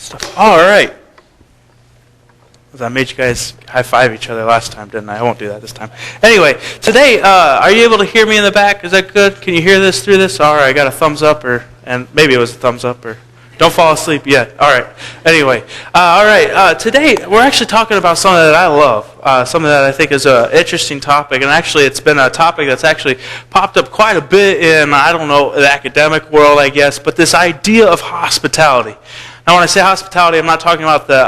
Stuff. All right. I made you guys high-five each other last time, didn't I? I won't do that this time. Anyway, today, are you able to hear me in the back? Is that good? Can you hear this through this? All right, I got a thumbs up, and maybe it was a thumbs up, or don't fall asleep yet. All right. Anyway, all right. Today, we're actually talking about something that I love, something that I think is an interesting topic, and actually it's been a topic that's actually popped up quite a bit in, I don't know, the academic world, I guess, but this idea of hospitality. Now, when I say hospitality, I'm not talking about the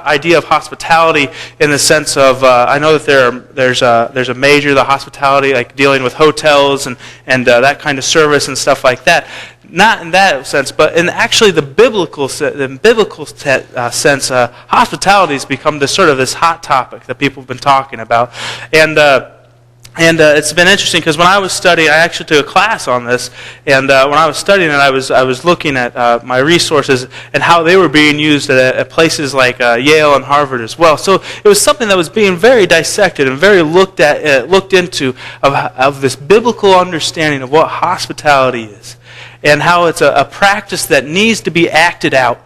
idea of hospitality in the sense of, I know that there's a major, the hospitality, like dealing with hotels and that kind of service and stuff like that. Not in that sense, but in actually the biblical sense, hospitality has become this sort of this hot topic that people have been talking about. And it's been interesting because when I was studying, I actually took a class on this, and when I was studying it, I was looking at my resources and how they were being used at places like Yale and Harvard as well. So it was something that was being very dissected and very looked into of this biblical understanding of what hospitality is, and how it's a practice that needs to be acted out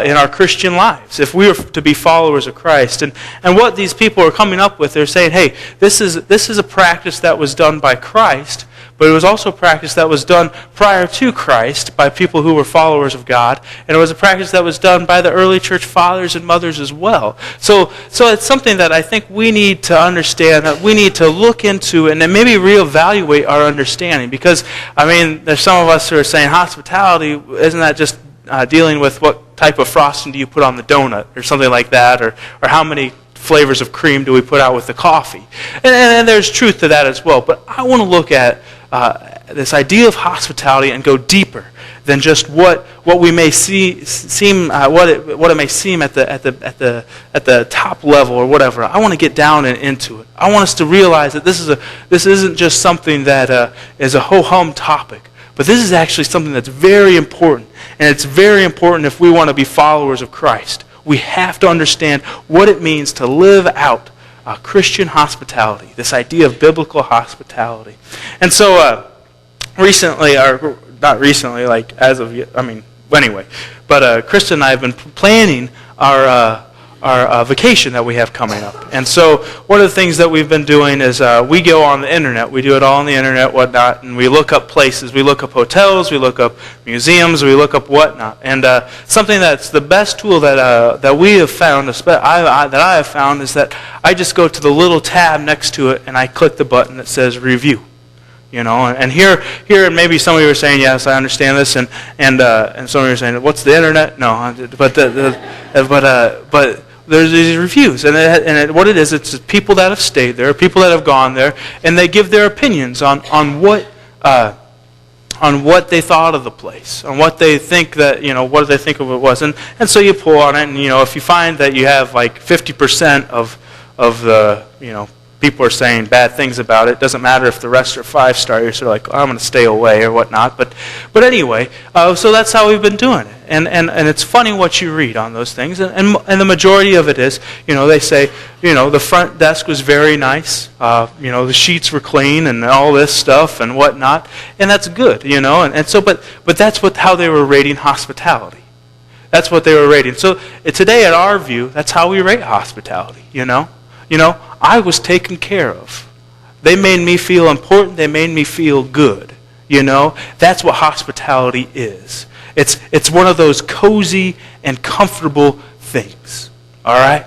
in our Christian lives if we are to be followers of Christ. And what these people are coming up with, they're saying, hey, this is a practice that was done by Christ, but it was also a practice that was done prior to Christ by people who were followers of God, and it was a practice that was done by the early church fathers and mothers as well. So it's something that I think we need to understand, that we need to look into, and then maybe reevaluate our understanding. Because, I mean, there's some of us who are saying hospitality, isn't that just dealing with what type of frosting do you put on the donut, or something like that, or how many flavors of cream do we put out with the coffee? And there's truth to that as well. But I want to look at this idea of hospitality and go deeper than just what we may what it may seem at the top level or whatever. I want to get down and into it. I want us to realize that this isn't just something that is a ho-hum topic, but this is actually something that's very important, and it's very important if we want to be followers of Christ. We have to understand what it means to live out Christian hospitality, this idea of biblical hospitality. And so recently, or not recently, like as of, anyway, but Krista and I have been planning our vacation that we have coming up. And so one of the things that we've been doing is we go on the internet. We do it all on the internet, whatnot, and we look up places. We look up hotels. We look up museums. We look up whatnot. And something that's the best tool that we have found, that I have found, is that I just go to the little tab next to it and I click the button that says review. You know, and here, maybe some of you are saying, yes, I understand this, and some of you are saying, what's the internet? No, but there's these reviews, and what it is, it's people that have stayed there, people that have gone there, and they give their opinions on what they thought of the place, on what they think that, what they think of it was, and so you pull on it, and if you find that you have like 50% of the people are saying bad things about it, doesn't matter if the rest are 5-star, you're sort of like, I'm going to stay away or whatnot. But anyway, so that's how we've been doing it. And it's funny what you read on those things. And the majority of it is, they say, the front desk was very nice. The sheets were clean and all this stuff and whatnot. And that's good, And so, but that's how they were rating hospitality. That's what they were rating. So today, at our view, that's how we rate hospitality, I was taken care of. They made me feel important. They made me feel good. That's what hospitality is. It's one of those cozy and comfortable things. All right?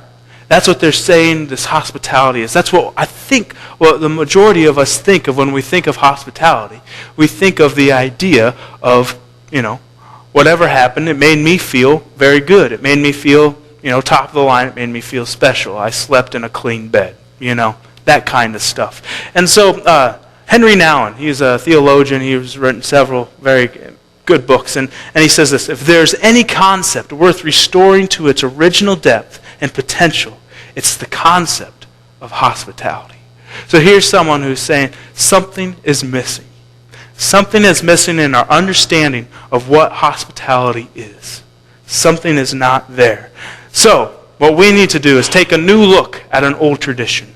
That's what they're saying this hospitality is. That's what I think, the majority of us think of when we think of hospitality. We think of the idea of, whatever happened, it made me feel very good. It made me feel, top of the line. It made me feel special. I slept in a clean bed. That kind of stuff. And so Henry Nouwen, he's a theologian. He's written several very good books. And he says this: if there's any concept worth restoring to its original depth and potential, it's the concept of hospitality. So here's someone who's saying something is missing. Something is missing in our understanding of what hospitality is. Something is not there. So what we need to do is take a new look at an old tradition.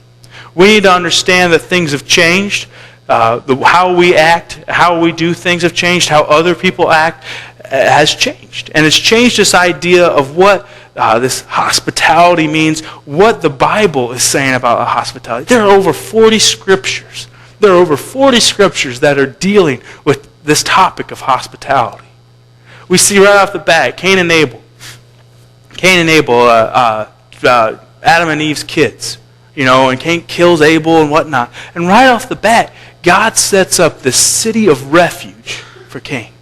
We need to understand that things have changed. how we act, how we do things have changed, how other people act has changed. And it's changed this idea of what this hospitality means, what the Bible is saying about hospitality. There are over 40 scriptures. There are over 40 scriptures that are dealing with this topic of hospitality. We see right off the bat, Cain and Abel. Cain and Abel, Adam and Eve's kids. And Cain kills Abel and whatnot. And right off the bat, God sets up this city of refuge for Cain,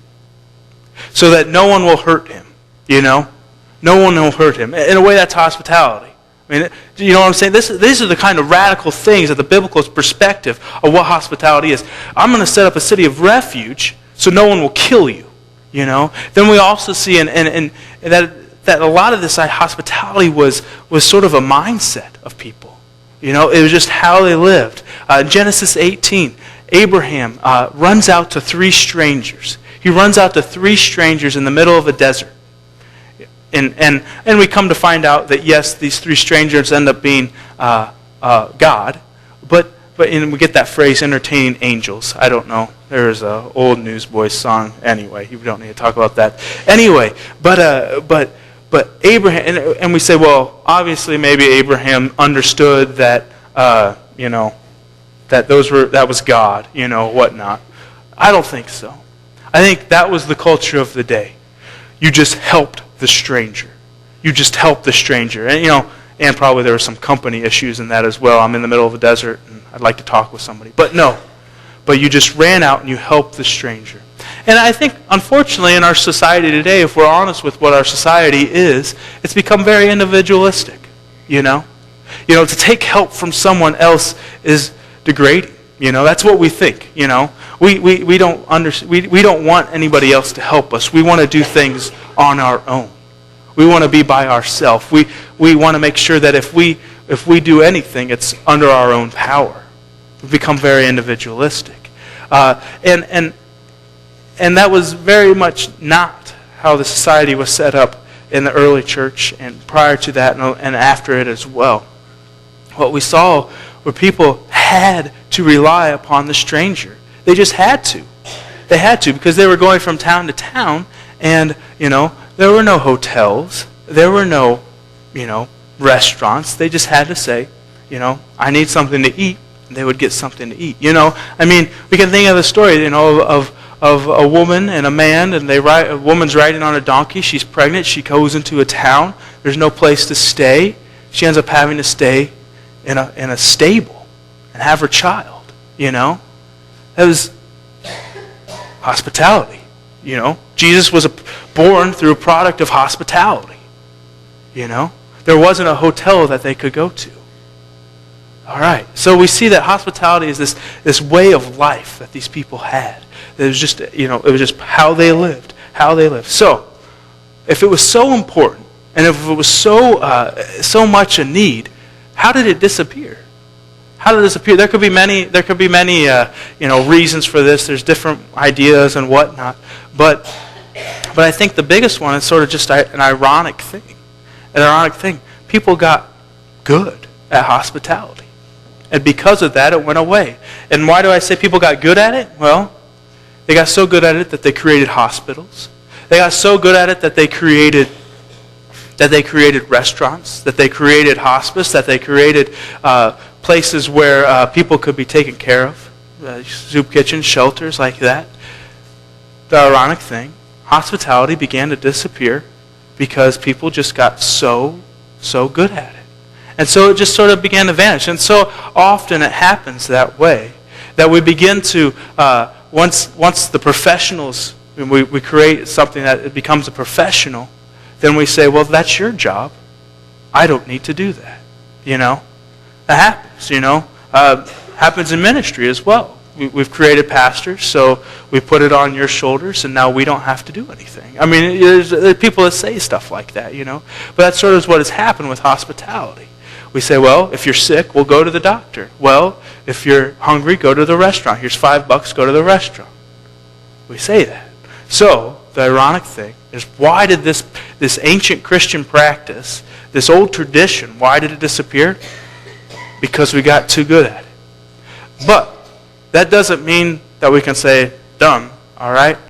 so that no one will hurt him, No one will hurt him. In a way, that's hospitality. I mean, you know what I'm saying? These are the kind of radical things that the biblical perspective of what hospitality is. I'm going to set up a city of refuge so no one will kill you, Then we also see that a lot of this hospitality was sort of a mindset of people. It was just how they lived. In Genesis 18, Abraham runs out to 3 strangers. He runs out to 3 strangers in the middle of a desert. And we come to find out that, yes, these 3 strangers end up being God. But we get that phrase, entertaining angels. I don't know. There's an old Newsboys song. Anyway, we don't need to talk about that. Anyway, but Abraham, and we say, well, obviously maybe Abraham understood that, that was God, whatnot. I don't think so. I think that was the culture of the day. You just helped the stranger. You just helped the stranger. And probably there were some company issues in that as well. I'm in the middle of a desert and I'd like to talk with somebody. But no. But you just ran out and you helped the stranger. And I think, unfortunately, in our society today, if we're honest with what our society is, it's become very individualistic, to take help from someone else is degrading. That's what we think, We don't want anybody else to help us. We want to do things on our own. We want to be by ourselves. We want to make sure that if we do anything, it's under our own power. We've become very individualistic. And that was very much not how the society was set up in the early church and prior to that and after it as well. What we saw were people had to rely upon the stranger. They just had to. They had to because they were going from town to town and, there were no hotels. There were no, restaurants. They just had to say, I need something to eat. And they would get something to eat. We can think of the story, of a woman and a man, and a woman's riding on a donkey. She's pregnant. She goes into a town. There's no place to stay. She ends up having to stay in a stable and have her child. That was hospitality. Jesus was born through a product of hospitality. There wasn't a hotel that they could go to. All right. So we see that hospitality is this way of life that these people had. It was just, it was just how they lived. So, if it was so important, and if it was so much a need, how did it disappear? How did it disappear? There could be many reasons for this. There's different ideas and whatnot. But I think the biggest one is sort of just an ironic thing. An ironic thing. People got good at hospitality. And because of that, it went away. And why do I say people got good at it? Well, they got so good at it that they created hospitals. They got so good at it that they created restaurants, that they created hospice, that they created places where people could be taken care of, soup kitchens, shelters like that. The ironic thing, hospitality began to disappear because people just got so good at it. And so it just sort of began to vanish. And so often it happens that way, that we begin to, once the professionals, we create something that it becomes a professional, then we say, well, that's your job. I don't need to do that. That happens, happens in ministry as well. We've created pastors, so we put it on your shoulders, and now we don't have to do anything. There's people that say stuff like that, But that sort of is what has happened with hospitality. We say, well, if you're sick, we'll go to the doctor. Well, if you're hungry, go to the restaurant. Here's $5, go to the restaurant. We say that. So, the ironic thing is, why did this ancient Christian practice, this old tradition, why did it disappear? Because we got too good at it. But that doesn't mean that we can say dumb, all right?